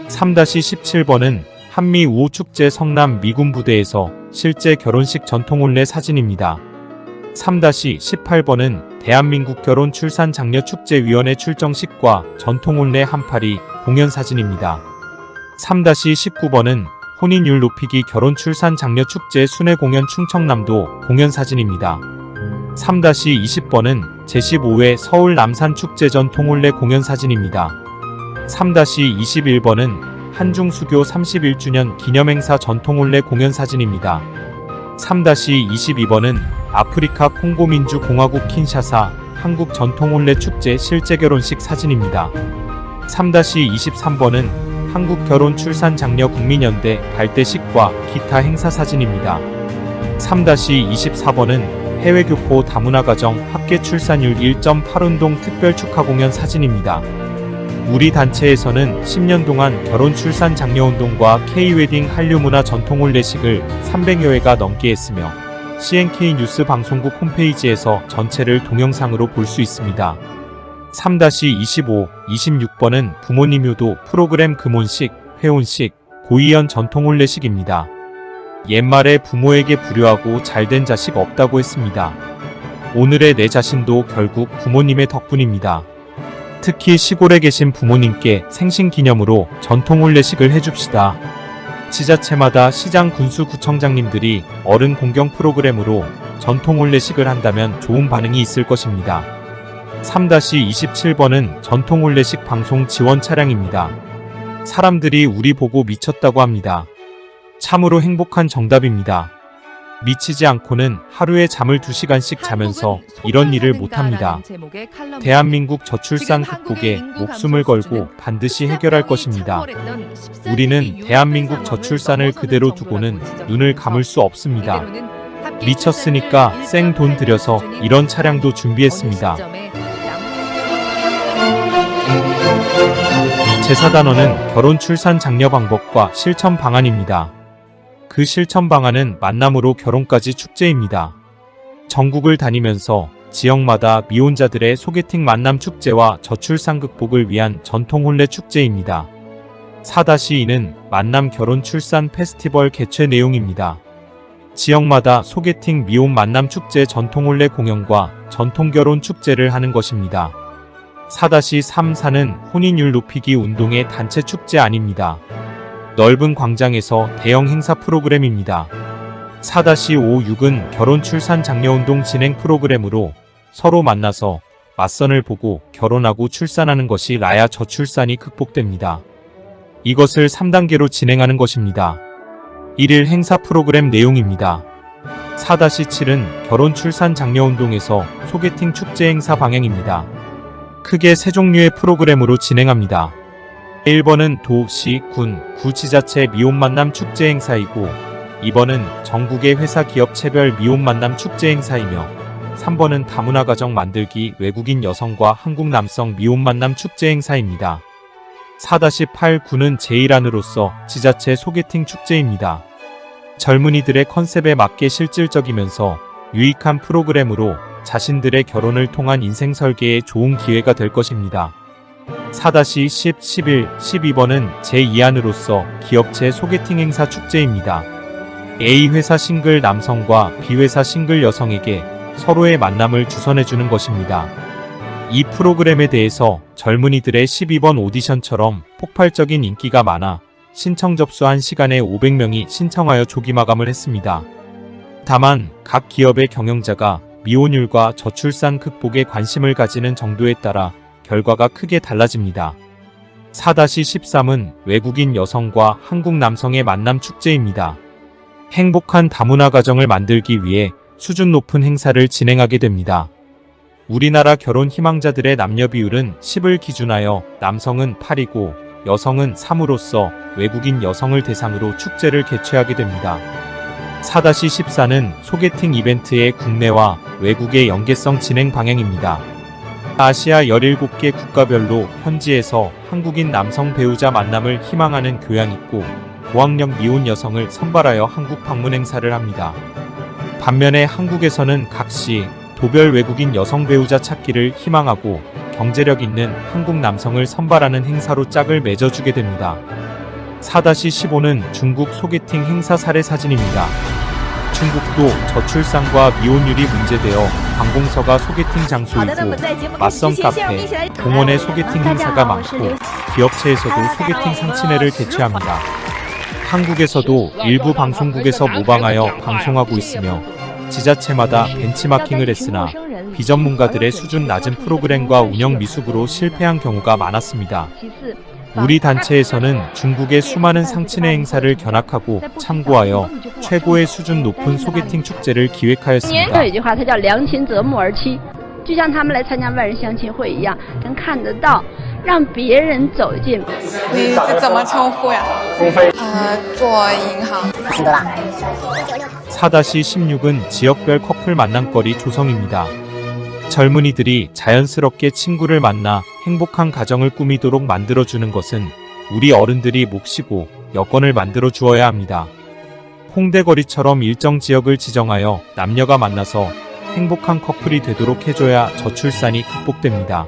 3-17번은 한미 우호축제 성남 미군부대에서 실제 결혼식 전통 혼례 사진입니다. 3-18번은 대한민국 결혼 출산 장려 축제위원회 출정식과 전통 혼례 한파리 공연 사진입니다. 3-19번은 혼인율 높이기 결혼 출산 장려 축제 순회 공연 충청남도 공연 사진입니다. 3-20번은 제15회 서울 남산 축제 전통 혼례 공연 사진입니다. 3-21번은 한중수교 31주년 기념행사 전통 혼례 공연 사진입니다. 3-22번은 아프리카 콩고민주공화국 킨샤사 한국 전통혼례 축제 실제 결혼식 사진입니다. 3-23번은 한국 결혼 출산 장려 국민연대 발대식과 기타 행사 사진입니다. 3-24번은 해외 교포 다문화 가정 합계 출산율 1.8운동 특별 축하 공연 사진입니다. 우리 단체에서는 10년 동안 결혼 출산 장려 운동과 K-웨딩 한류 문화 전통 혼례식을 300여 회가 넘게 했으며 CNK 뉴스 방송국 홈페이지에서 전체를 동영상으로 볼 수 있습니다. 3-25, 26번은 부모님 효도 프로그램 금혼식, 회혼식, 고이연 전통 혼례식입니다. 옛말에 부모에게 불효하고 잘된 자식 없다고 했습니다. 오늘의 내 자신도 결국 부모님의 덕분입니다. 특히 시골에 계신 부모님께 생신기념으로 전통 혼례식을 해줍시다. 지자체마다 시장 군수구청장님들이 어른 공경 프로그램으로 전통 혼례식을 한다면 좋은 반응이 있을 것입니다. 3-27번은 전통 혼례식 방송 지원 차량입니다. 사람들이 우리 보고 미쳤다고 합니다. 참으로 행복한 정답입니다. 미치지 않고는 하루에 잠을 2시간씩 자면서 이런 일을 못합니다. 대한민국 저출산 극복에 목숨을 걸고 반드시 해결할 것입니다. 우리는 대한민국 저출산을 그대로 두고는 눈을 감을 수 없습니다. 미쳤으니까 생 돈 들여서 이런 차량도 준비했습니다. 제4단원은 결혼 출산 장려 방법과 실천 방안입니다. 그 실천 방안은 만남으로 결혼까지 축제입니다. 전국을 다니면서 지역마다 미혼자들의 소개팅 만남 축제와 저출산 극복을 위한 전통 혼례 축제입니다. 4-2는 만남 결혼 출산 페스티벌 개최 내용입니다. 지역마다 소개팅 미혼 만남 축제 전통 혼례 공연과 전통 결혼 축제를 하는 것입니다. 4-3-4는 혼인율 높이기 운동의 단체 축제 아닙니다. 넓은 광장에서 대형 행사 프로그램입니다. 4-5-6은 결혼 출산 장려 운동 진행 프로그램으로 서로 만나서 맞선을 보고 결혼하고 출산하는 것이 라야 저출산이 극복됩니다. 이것을 3단계로 진행하는 것입니다. 1일 행사 프로그램 내용입니다. 4-7은 결혼 출산 장려 운동에서 소개팅 축제 행사 방향입니다. 크게 3종류의 프로그램으로 진행합니다. 1번은 도, 시, 군, 구지자체 미혼 만남 축제 행사이고 2번은 전국의 회사 기업 체별 미혼 만남 축제 행사이며 3번은 다문화 가정 만들기 외국인 여성과 한국 남성 미혼 만남 축제 행사입니다. 4-8-9는 제1안으로서 지자체 소개팅 축제입니다. 젊은이들의 컨셉에 맞게 실질적이면서 유익한 프로그램으로 자신들의 결혼을 통한 인생 설계에 좋은 기회가 될 것입니다. 4-10, 11, 12번은 제2안으로서 기업체 소개팅 행사 축제입니다. A회사 싱글 남성과 B회사 싱글 여성에게 서로의 만남을 주선해주는 것입니다. 이 프로그램에 대해서 젊은이들의 12번 오디션처럼 폭발적인 인기가 많아 신청 접수한 시간에 500명이 신청하여 조기 마감을 했습니다. 다만 각 기업의 경영자가 미혼율과 저출산 극복에 관심을 가지는 정도에 따라 결과가 크게 달라집니다. 4-13은 외국인 여성과 한국 남성의 만남 축제입니다. 행복한 다문화 가정을 만들기 위해 수준 높은 행사를 진행하게 됩니다. 우리나라 결혼 희망자들의 남녀 비율은 10을 기준하여 남성은 8이고 여성은 3으로서 외국인 여성을 대상으로 축제를 개최하게 됩니다. 4-14는 소개팅 이벤트의 국내와 외국의 연계성 진행 방향입니다. 아시아 17개 국가별로 현지에서 한국인 남성 배우자 만남을 희망하는 교양 있고 고학력 미혼 여성을 선발하여 한국 방문 행사를 합니다. 반면에 한국에서는 각시 도별 외국인 여성 배우자 찾기를 희망하고 경제력 있는 한국 남성을 선발하는 행사로 짝을 맺어주게 됩니다. 4-15는 중국 소개팅 행사 사례 사진입니다. 중국도 저출산과 미혼율이 문제되어 관공서가 소개팅 장소이고 맞선 카페, 공원의 소개팅 행사가 많고 기업체에서도 소개팅 상친회를 개최합니다. 한국에서도 일부 방송국에서 모방하여 방송하고 있으며 지자체마다 벤치마킹을 했으나 비전문가들의 수준 낮은 프로그램과 운영 미숙으로 실패한 경우가 많았습니다. 우리 단체에서는 중국의 수많은 상친의 행사를 견학하고 참고하여 최고의 수준 높은 소개팅 축제를 기획하였습니다. 有一句话，它叫良禽择木而栖，就像他们来参加万人相亲会一样，能看得到，让别人走进。你怎么称呼呀？做银行。 4-16은 지역별 커플 만남거리 조성입니다. 젊은이들이 자연스럽게 친구를 만나 행복한 가정을 꾸미도록 만들어주는 것은 우리 어른들이 몫이고 여건을 만들어 주어야 합니다. 홍대거리처럼 일정 지역을 지정하여 남녀가 만나서 행복한 커플이 되도록 해줘야 저출산이 극복됩니다.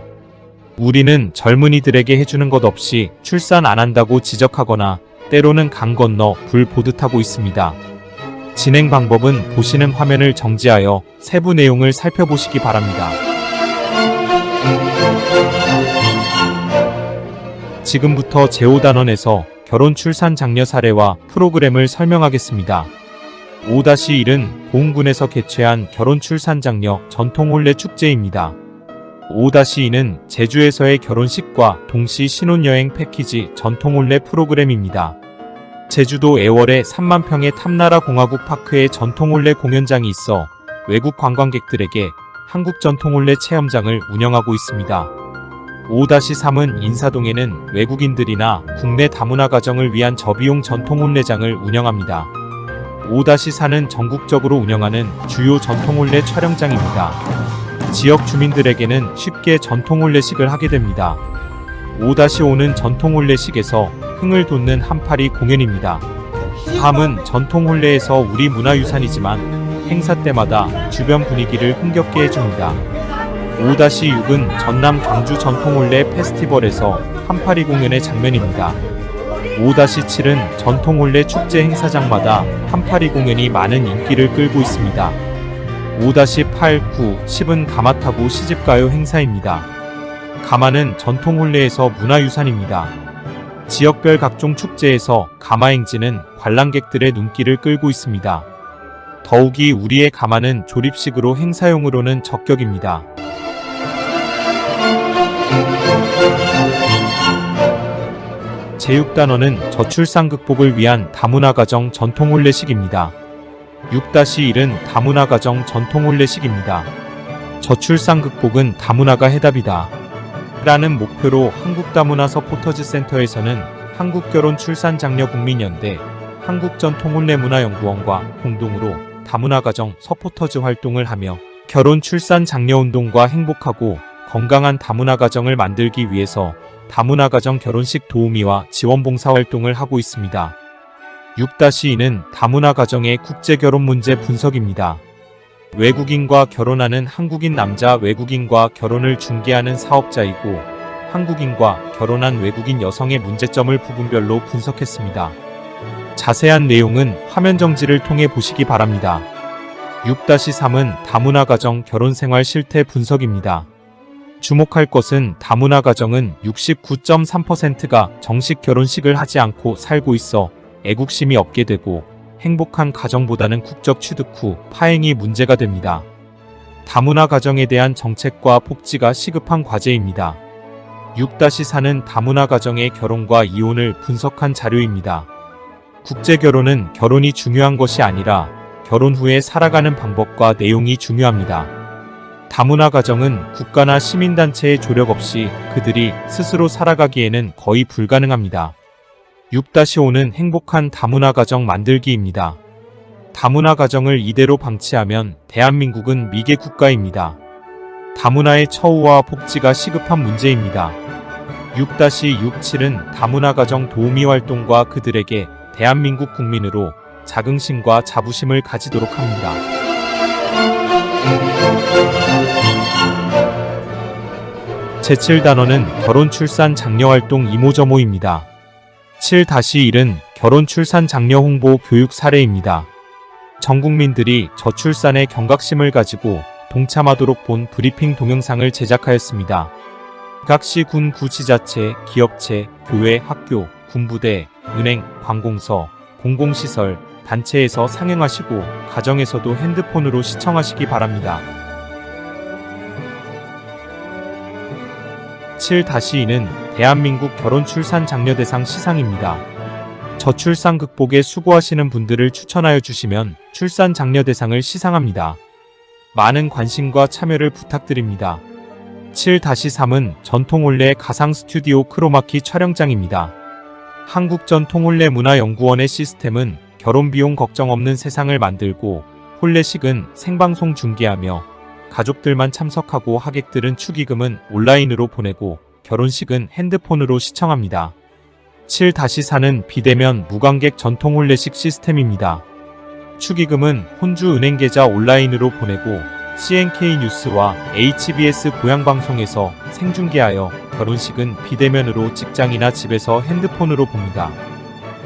우리는 젊은이들에게 해주는 것 없이 출산 안 한다고 지적하거나 때로는 강 건너 불 보듯 하고 있습니다. 진행 방법은 보시는 화면을 정지하여 세부 내용을 살펴보시기 바랍니다. 지금부터 제5단원에서 결혼 출산 장려 사례와 프로그램을 설명하겠습니다. 5-1은 보은군에서 개최한 결혼 출산 장려 전통 혼례 축제입니다. 5-2는 제주에서의 결혼식과 동시 신혼여행 패키지 전통 혼례 프로그램입니다. 제주도 애월에 3만 평의 탐나라 공화국 파크에 전통 혼례 공연장이 있어 외국 관광객들에게 한국 전통 혼례 체험장을 운영하고 있습니다. 5-3은 인사동에는 외국인들이나 국내 다문화 가정을 위한 저비용 전통 혼례장을 운영합니다. 5-4는 전국적으로 운영하는 주요 전통 혼례 촬영장입니다. 지역 주민들에게는 쉽게 전통 혼례식을 하게 됩니다. 5-5는 전통 혼례식에서 흥을 돋는 한파리 공연입니다. 다음은 전통 혼례에서 우리 문화유산이지만 행사 때마다 주변 분위기를 흥겹게 해줍니다. 5-6은 전남 광주 전통 혼례 페스티벌에서 한파리 공연의 장면입니다. 5-7은 전통 혼례 축제 행사장마다 한파리 공연이 많은 인기를 끌고 있습니다. 5-8, 9, 10은 가마타고 시집가요 행사입니다. 가마는 전통 혼례에서 문화유산입니다. 지역별 각종 축제에서 가마행진은 관람객들의 눈길을 끌고 있습니다. 더욱이 우리의 가마는 조립식으로 행사용으로는 적격입니다. 제6단원은 저출산 극복을 위한 다문화 가정 전통 혼례식입니다. 6-1은 다문화 가정 전통 혼례식입니다. 저출산 극복은 다문화가 해답이다. 라는 목표로 한국다문화 서포터즈 센터에서는 한국결혼출산장려국민연대, 한국전통혼례문화연구원과 공동으로 다문화 가정 서포터즈 활동을 하며 결혼 출산 장려 운동과 행복하고 건강한 다문화 가정을 만들기 위해서 다문화 가정 결혼식 도우미와 지원 봉사 활동을 하고 있습니다. 6-2는 다문화 가정의 국제 결혼 문제 분석입니다. 외국인과 결혼하는 한국인 남자 외국인과 결혼을 중개하는 사업자이고 한국인과 결혼한 외국인 여성의 문제점을 부분별로 분석했습니다. 자세한 내용은 화면 정지를 통해 보시기 바랍니다. 6-3은 다문화 가정 결혼 생활 실태 분석입니다. 주목할 것은 다문화 가정은 69.3%가 정식 결혼식을 하지 않고 살고 있어 애국심이 없게 되고 행복한 가정보다는 국적 취득 후 파행이 문제가 됩니다. 다문화 가정에 대한 정책과 복지가 시급한 과제입니다. 6-4는 다문화 가정의 결혼과 이혼을 분석한 자료입니다. 국제결혼은 결혼이 중요한 것이 아니라 결혼 후에 살아가는 방법과 내용이 중요합니다. 다문화 가정은 국가나 시민단체의 조력 없이 그들이 스스로 살아가기에는 거의 불가능합니다. 6-5는 행복한 다문화 가정 만들기입니다. 다문화 가정을 이대로 방치하면 대한민국은 미개 국가입니다. 다문화의 처우와 복지가 시급한 문제입니다. 6-67은 다문화 가정 도우미 활동과 그들에게 대한민국 국민으로 자긍심과 자부심을 가지도록 합니다. 제7단원은 결혼 출산 장려 활동 이모저모입니다. 7-1은 결혼 출산 장려 홍보 교육 사례입니다. 전 국민들이 저출산의 경각심을 가지고 동참하도록 본 브리핑 동영상을 제작하였습니다. 각 시, 군, 구지자체, 기업체, 교회, 학교, 군부대, 은행, 관공서, 공공시설, 단체에서 상영하시고 가정에서도 핸드폰으로 시청하시기 바랍니다. 7-2는 대한민국 결혼 출산 장려 대상 시상입니다. 저출산 극복에 수고하시는 분들을 추천하여 주시면 출산 장려 대상을 시상합니다. 많은 관심과 참여를 부탁드립니다. 7-3은 전통혼례 가상 스튜디오 크로마키 촬영장입니다. 한국전통혼례문화연구원의 시스템은 결혼 비용 걱정 없는 세상을 만들고, 혼례식은 생방송 중계하며 가족들만 참석하고 하객들은 축의금은 온라인으로 보내고 결혼식은 핸드폰으로 시청합니다. 7-4는 비대면 무관객 전통혼례식 시스템입니다. 축의금은 혼주 은행계좌 온라인으로 보내고 CNK 뉴스와 HBS 고향방송에서 생중계하여 결혼식은 비대면으로 직장이나 집에서 핸드폰으로 봅니다.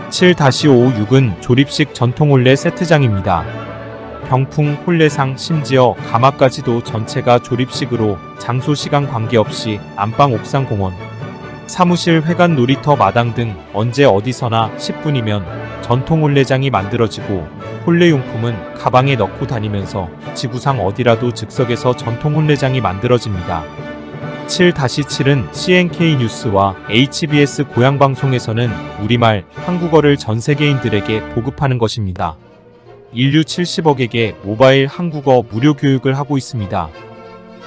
7-5-6은 조립식 전통혼례 세트장입니다. 병풍, 혼례상, 심지어 가마까지도 전체가 조립식으로 장소 시간 관계없이 안방, 옥상, 공원, 사무실, 회관, 놀이터, 마당 등 언제 어디서나 10분이면 전통혼례장이 만들어지고, 혼례용품은 가방에 넣고 다니면서 지구상 어디라도 즉석에서 전통혼례장이 만들어집니다. 7-7은 CNK 뉴스와 HBS 고향방송에서는 우리말, 한국어를 전 세계인들에게 보급하는 것입니다. 인류 70억에게 모바일 한국어 무료 교육을 하고 있습니다.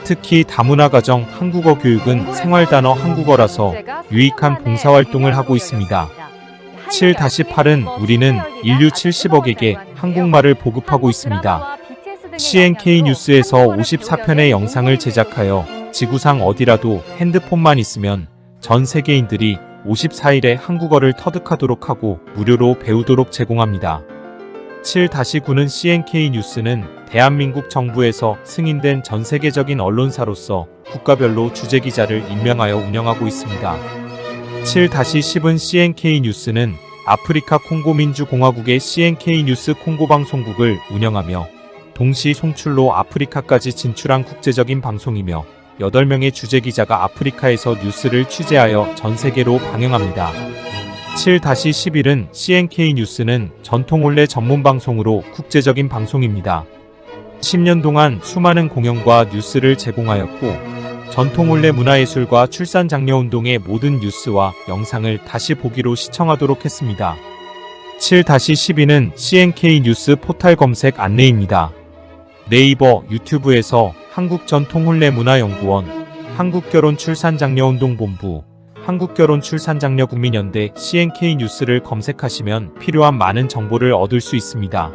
특히 다문화가정 한국어 교육은 생활단어 한국어라서 유익한 봉사활동을 하고 있습니다. 7-8은 우리는 인류 70억에게 한국말을 보급하고 있습니다. CNK 뉴스에서 54편의 영상을 제작하여 지구상 어디라도 핸드폰만 있으면 전 세계인들이 54일에 한국어를 터득하도록 하고 무료로 배우도록 제공합니다. 7-9는 CNK 뉴스는 대한민국 정부에서 승인된 전 세계적인 언론사로서 국가별로 주재기자를 임명하여 운영하고 있습니다. 7-10은 CNK 뉴스는 아프리카 콩고 민주공화국의 CNK 뉴스 콩고 방송국을 운영하며 동시 송출로 아프리카까지 진출한 국제적인 방송이며 8명의 주재기자가 아프리카에서 뉴스를 취재하여 전 세계로 방영합니다. 7-11은 CNK 뉴스는 전통혼례 전문 방송으로 국제적인 방송입니다. 10년 동안 수많은 공연과 뉴스를 제공하였고, 전통혼례 문화예술과 출산장려운동의 모든 뉴스와 영상을 다시 보기로 시청하도록 했습니다. 7-12는 CNK 뉴스 포탈 검색 안내입니다. 네이버, 유튜브에서 한국전통혼례문화연구원, 한국결혼출산장려운동본부, 한국결혼출산장려국민연대 CNK 뉴스를 검색하시면 필요한 많은 정보를 얻을 수 있습니다.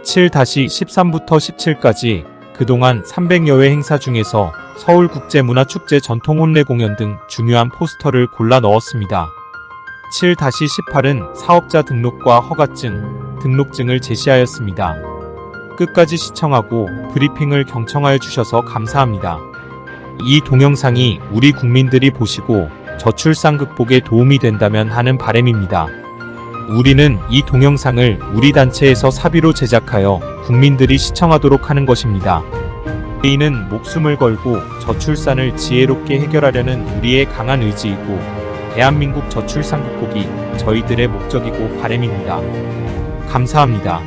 7-13부터 17까지 그동안 300여 회 행사 중에서 서울국제문화축제 전통혼례 공연 등 중요한 포스터를 골라 넣었습니다. 7-18은 사업자 등록과 허가증, 등록증을 제시하였습니다. 끝까지 시청하고 브리핑을 경청하여 주셔서 감사합니다. 이 동영상이 우리 국민들이 보시고 저출산 극복에 도움이 된다면 하는 바람입니다. 우리는 이 동영상을 우리 단체에서 사비로 제작하여 국민들이 시청하도록 하는 것입니다. 이는 목숨을 걸고 저출산을 지혜롭게 해결하려는 우리의 강한 의지이고, 대한민국 저출산 극복이 저희들의 목적이고 바람입니다. 감사합니다.